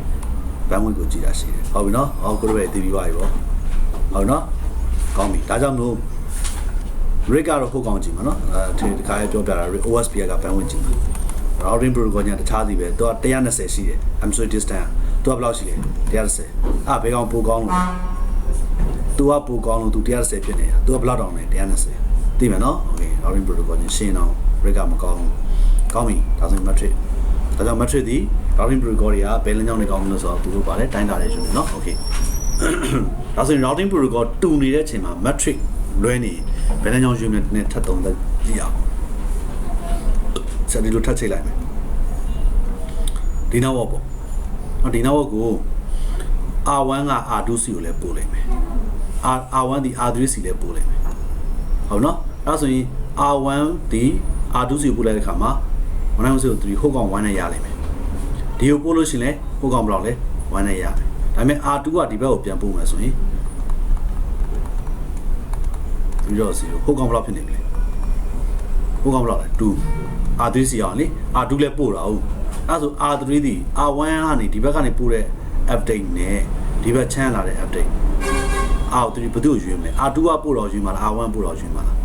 bandwidth ကိုကြည့်တာရှိတယ်ဟုတ်ပြီနော်ကိုတို့ပဲသိပြီးပါပြီပေါ့ဟုတ်နော်ကောင်းပြီဒါကြောင့်မို့ rate ကတော့ဟိုကောင်းကြည့်မှာနော်ဒီတစ်ခါပြောပြတာ OSP က bandwidth ကြည့်မှာ routing protocol ညာတခြားစီပဲသူက120ရှိတယ် MSO distance သူကဘယ်လောက်ရှိလဲ120ဘယ်ကောင်ပိုကောင်းလို့သူကပိုကောင်းလို့သူ120ဖြစ်နေတာသူကဘယ်လောက်တောင်းလဲ120သိမယ်နော် okay routing protocol ညာရှင်းအောင် rate ကမကောင်းကောင်းပြီဒါဆိုရင် metric ဒါကြောင့် metric ဒီ routing protocol တွေကဘယ်လမ်းကြောင်းတွေကောင်းလို့ဆိုတော့သူတို့ပါတယ်တိုင်းတာတွေရှင်နော် okay ဒါဆိုရင် routing protocol တူနေတဲ့အချိန်မှာ metric လွဲနေဘယ်နှကြောင်ယူနဲ့ထပ်သုံးသက်ကြည့်အောင်ဆက်ဒီလိုထပ်ချိန်လိုက်မယ်ဒီနောက်ဘောပေါ့ဒီနောက်ဘောကို R1 က R2C ကိုလည်းပို့လိုက်မယ် R1 ဒီ R3C လည်းပို့လိုက်မယ်ဟုတ်နော်အဲ့ဒါဆိုရင် R1 ဒီ R2C ကိုပို့လိုက်တဲ့အခါမှာ1903ဟိုကောင်1နဲ့ရလိမ့်မယ်ဒီကိုပို့လို့ရှိရင်လည်းဟိုကောင်ဘယ်လောက်လဲ1နဲ့ရတယ်ဒါပေမဲ့ R2 ကဒီဘက်ကိုပြန်ပို့မယ်ဆိုရင်0ဟိုကောင်ဘယ်လောက်ဖြစ်နေပြီလဲဟိုကောင်ဘယ်လောက်လဲ2 R3C အောင်လေ R2 လည်းပို့တာဟုတ်အဲ့ဆို R3 ဒီ R1 ကနေဒီဘက်ကနေပို့တဲ့ update နဲ့ဒီဘက်ချမ်းလာတဲ့ update R3 ဘယ်သူ့ကိုယူမလဲ R2 ကပို့တော့ယူမှာလား R1 ပို့တော့ယူမှာလား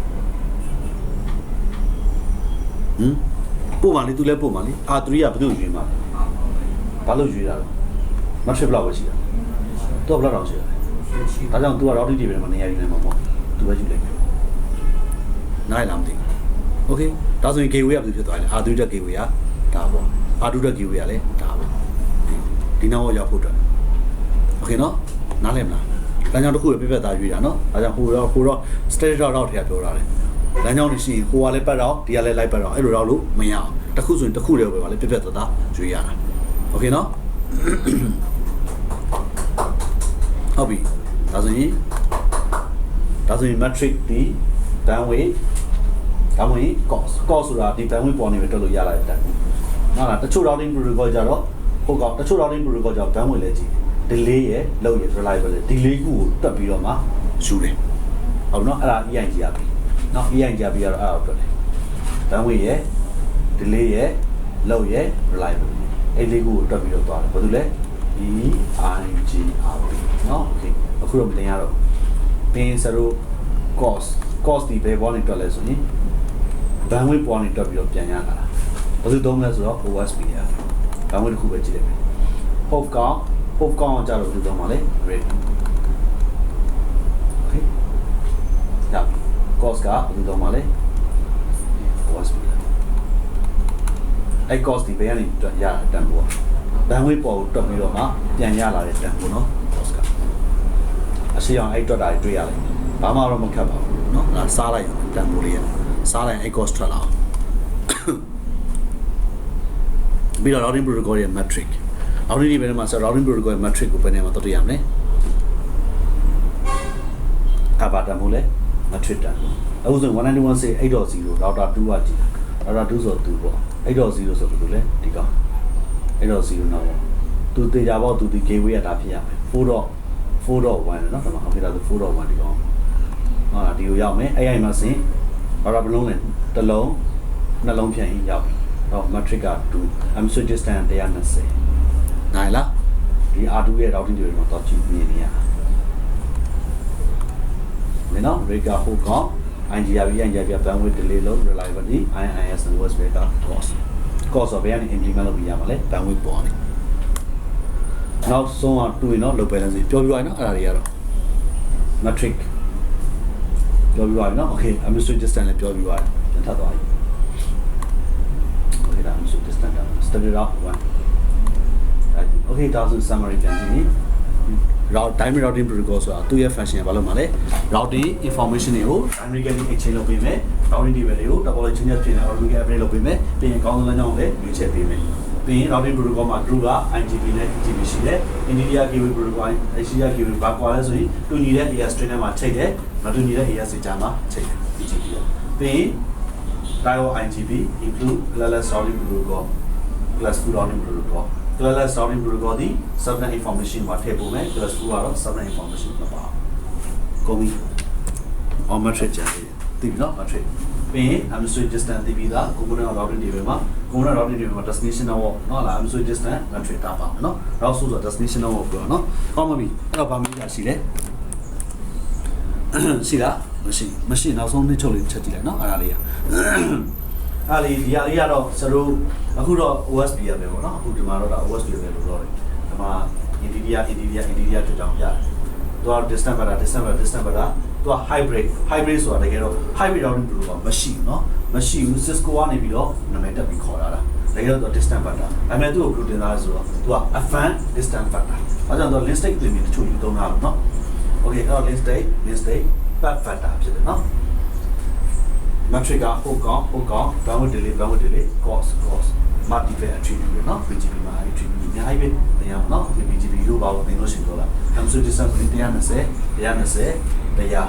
ပို့ပါလေသူလည်းပို့ပါလေ R3 ကဘယ်သူ့ကိုယူမှာလဲဘာလို့ယူရတာလဲမထရဘလောက်ပဲရှိတာတော့ဘလောက်တောင်ရှိတာလဲဒါကြောင့် तू က routing တွေပဲမနေရယူနေမှာပေါ့ तू ပဲယူလိုက်မယ်နိုင်လားမသိဘူး okay ဒါဆိုရင် gateway ကဘယ်လိုဖြစ်သွားလဲ R3 တက် gateway ကဒါပေါ့ R2 တက် gateway ကလည်းဒါပေါ့ဒီနောက်ရောက်ဖို့အတွက် okay နော်နားလည်မလားလမ်းကြောင်းတစ်ခုပဲပြပြသားရွေးတာနော်ဒါကြောင့်ဟိုတော့ static route ထဲကပြောတာလေလမ်းကြောင်းတွေရှိရင်ဟိုကလည်းပတ်တော့ဒီကလည်းလိုက်ပတ်တော့အဲ့လိုတော့လို့မရအောင်တစ်ခုဆိုရင်တစ်ခုတည်းပဲပါလေပြပြသားသားရွေးရတာ okay နော်ဟုတ်ပြီဒါဆိုရင် metric ဒီ bandwidth cost ဆိုတာဒီ bandwidth ပေါ်နေပဲတက်လို့ရလာတဲ့တက်ဟုတ်လားတချို့ routing protocol ကြတော့ဟုတ်ကောတချို့ routing protocol ကြတော့ bandwidth လည်းကြည့် delay ရဲ့ load ရဲ့ reliability delay ကိုတွက်ပြီးတော့မှယူတယ်ဟုတ်နော်အဲ့ဒါ EIG ရပြီနော် EIG ရပြီကတော့အဲ့ဒါကိုတွက်တယ် bandwidth ရဲ့ delay ရဲ့ load ရဲ့ reliability အဲ့လေးကိုတွက်ပြီးတော့သွားတယ်ဘာလို့လဲ EIG နော် okay အခုတော့မတင်ရတော့ပင်စရို cost ဒီဘယ်ပေါ်နေတွက်လဲဆိုရင် bandwidth ပေါ်နေတွက်ပြီးတော့ပြန်ရလာတာဘာလို့သုံးလဲဆိုတော့ OSP ရ bandwidth တစ်ခုပဲကြည့်လိုက်မယ် hop count ကြတော့ဒီတော့မှာလေ rate okay ည cost ကဒီတော့မှာလေ OSP အဲ့ cost ဒီဘယ်ကနေတွက်ရတန်ဖို့ bandwidth ပေါ်ကိုတွက်ပြီးတော့မှပြန်ရလာတဲ့တန်ဖို့နော် cost ကအရှိအောင်အဲ့တွက်တာတွေ့ရလိမ့်မယ်ဘာမှတော့မခက်ပါဘူးเนาะဒါစားလိုက်တန်ဖိုးလေးရစားလိုက်အဲ့ cost ထွက်လာအောင်ပြီးတော့ routing protocol ရဲ့ metric routing ဒီဘယ်မှာဆို routing protocol ရဲ့ metric ကိုဘယ်နေမှာတွေ့ရမလဲအဘာတန်ဖိုးလဲ metric တန်အခုဆို 191.8.0 router 2ကကြည့် router 2ဆို2ပေါ့ 8.0 ဆိုဘယ်လိုလဲဒီကောင် 8.0 နောက်ပေါ့သူတေချာပေါ့သူဒီ gateway ကဒါဖြစ်ရမယ် 4.1 เนาะဒါမှဟုတ်ပြီဒါဆို 4.1 ဒီကောင်ဟုတ်လားဒီကိုရောက်မယ်အဲ့မှာစင်ဘာဘလုံးလဲတစ်လုံးနှလုံးဖြန့်ရင်ရောက်ပြီတော့ metric က2 I'm switch distance 120နိုင်လားဒီ R2 ရဲ့ routing တွေတော့တော့ကြည့်နေရမယ်နော် rate ကဟိုကောင် IGRB bandwidth delay load reliability IIS and OS rate cost of ဘယ်ကနေ implement လုပ်ပြရမှာလဲ bandwidth ပေါ်နေနောက်ဆုံးက2ရင်တော့ load balance ပြောပြရအောင်နော်အဲ့ဒါတွေကတော့ metric ပြောပြရအောင်နော် okay I'm switch distance လည်းပြောပြရတယ်ပြန်ထပ်သွားပြီ okay ဒါ I'm switch distance started off 1 okay ဒါဆို summary ပြန်ကြည့်ရင် dynamic routing protocol ဆိုတာသူ့ရဲ့ function ကဘာလို့မှာလဲ routing information တွေကို dynamically exchange လုပ်ပေးမယ် routing table တွေကို topology changes ဖြစ်နေ automatically update လုပ်ပေးမယ်ပြီးရင်ကောင်းဆုံးလမ်းကြောင်းကိုလည်းရွေးချယ်ပေးမယ်ပြီးရင် routing protocol မှာ group က IGP နဲ့ TCP ရှိတယ် Nvidia gateway protocol Asia gateway ဘာကွာလဲဆိုရင်တူညီတဲ့ AS string နဲ့မှာချိန်တယ်မတူညီတဲ့ AS ကြားမှာချိန်တယ် TCP ပြီးရင် Diode IGP include classless routing protocol class 2 routing protocol classless routing protocol ဒီ subnet information မှာထည့်ပို့မယ် class 2ကတော့ subnet information မပါဘူးကုန်ပြီ on metric ကြတယ်သိပြီနော် metric ပြီးရင် administrative distance သိပြီးသား component routing တွေမှာ component routing တွေမှာ destination တော့နော်လား administrative distance metric တာပါမယ်နော် route source ဆို destination တော့ပြောနော်ကောင်းပါပြီအဲ့တော့ဗာမေးတာရှိလဲရှိလားမရှိနောက်ဆုံးနှစ်ချုပ်လေးချက်ကြည့်လိုက်နော်အဲ့ဒါလေးအားလေးဒီဟာလေးကတော့စရိုးအခုတော့ OSP ရပဲပေါ့နော်အခုဒီမှာတော့ဒါ OSP ပဲလို့ပြောတယ်ဒီမှာ Nvidia ထွက်ကြောင်းပြတယ်သူက distance better သူက hybrid ဆိုတာတကယ်တော့ hybrid routing protocol မရှိဘူးเนาะမရှိဘူး Cisco ကနေပြီးတော့နာမည်တက်ပြီးခေါ်လာတာတ tayar to distant factor ame tu ko tin da so tu a fan distant factor a jaw to link state တွေတချို့ယူသုံးတာเนาะ okay အဲ့တော့ link state path factor ဖြစ်တယ်เนาะ matrix ကဟုတ်ကောင်း downward delay cos multiple attribute เนาะ BGP မှာ attribute အများကြီးပဲတင်ရအောင်เนาะ BGP လို့ပါလို့သင်လို့ရှိတော့လား absolute distance 120 တရား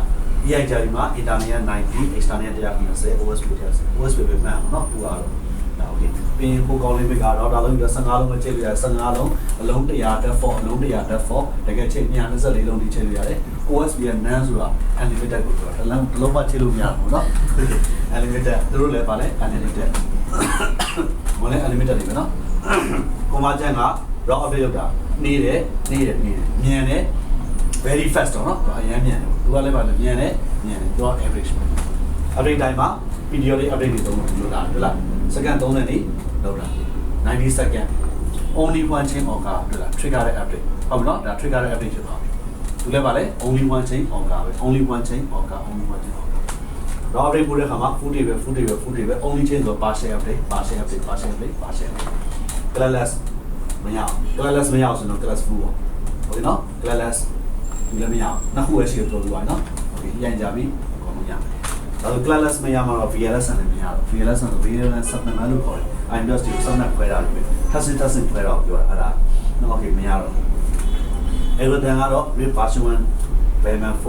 EI ကြပြီးမှာ internal 90 external 120 OSP ပဲမှန်အောင်เนาะပူရတော့ဒါ okay ပြီးရင်ကိုကောင်းလေးပဲကတော့ဒါလုံးပြီး15လုံးပဲချိန်လို့ရတယ်15လုံးအလုံး100 depth for အလုံး100 depth for တကယ်ချိန်224လုံးဒီချိန်လို့ရတယ် OSP ရဲ့ none ဆိုတာ unlimited ကိုပြောတာတစ်လုံးမှချိန်လို့မရဘူးเนาะ unlimited သူတို့လည်းပါလဲ unlimited မလဲ unlimited တွေပဲเนาะကိုမကျန်က raw update လုပ်တာနေတယ်မြန်တယ် very fast တော့เนาะအရင်မြန်တယ်သူကလည်းပါလဲမြန်တယ်သူက average update တိုင်းမှာ periodic update တွေသုံးလို့ပြောတာဟုတ်လား second 3နဲ့နေလောက်တာ90 second only one chain occur ဟုတ်လား trigger တဲ့ update ဟုတ်ပြီเนาะဒါ trigger တဲ့ update ဖြစ်သွားပြီသူလည်းပါလဲ only one chain occur ပဲ only one chain occur raw update ပို့တဲ့ခါမှာ full day ပဲ only chain ဆို partial update classless မရအောင်ဆိုတော့ class full ပေါ့ဟုတ်ပြီเนาะ classless ဒီလည်းမရအောင်နှစ်ခုပဲရှိတော့လို့ပါเนาะ okay ရန်ကြပြီအကုန်လုံးရမယ်ဒါဆို classless မရမှာတော့ VLS နဲ့မရတော့ VLS ဆို VLS supplement လို့ခေါ်တယ် IMDOS ကို supplement ခွဲတာလို့ပဲ testing ခွဲတော့ပြောတာအဲ့ဒါတော့ okay မရတော့ everything ကတော့ with version 1 payment 4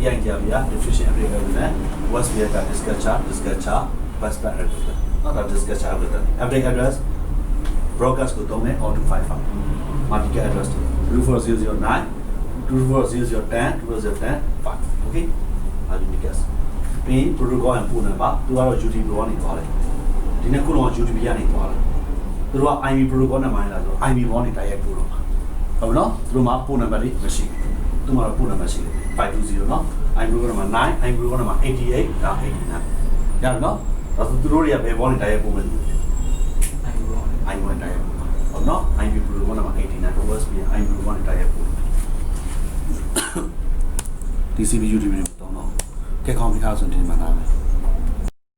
EI ကြပြီ diffusion update လုပ်နေ was via dispatcher bus back repeater not that dispatcher update address broadcast ကိုသုံးတယ် auto55 multi address 24009 24010 24010 okay unique ပြီး protocol နဲ့ပို့နေပါသူကတော့ UDP ကနေသွားတယ်ဒီနေ့ခုလုံးက UDP ကနေသွားတယ်သူတို့က IP protocol နဲ့မိုင်းလာဆို IP ဘောနေတိုက်ရိုက်ပို့တော့မှာဟုတ်ပြီနော်သူတို့မှာပို့နံပါတ်လေးမရှိဘူးသူမှာတော့ပို့နံပါတ်ရှိတယ်520နော် IP protocol နံပါတ်9 IP protocol နံပါတ်88ဒါ89ရတယ်နော်ဒါဆိုသူတို့တွေကဘယ်ဘောနေတိုက်ရိုက်ပို့မလဲ IP ဘောနေတိုက်ရိုက်ပို့ဟုတ်နော် IP protocol နံပါတ်89 OSP IP protocol နေတိုက်ရိုက်ပို့TCP UDP တော့တော့ကဲကောင်းပြီထားဆိုတင်မှာလား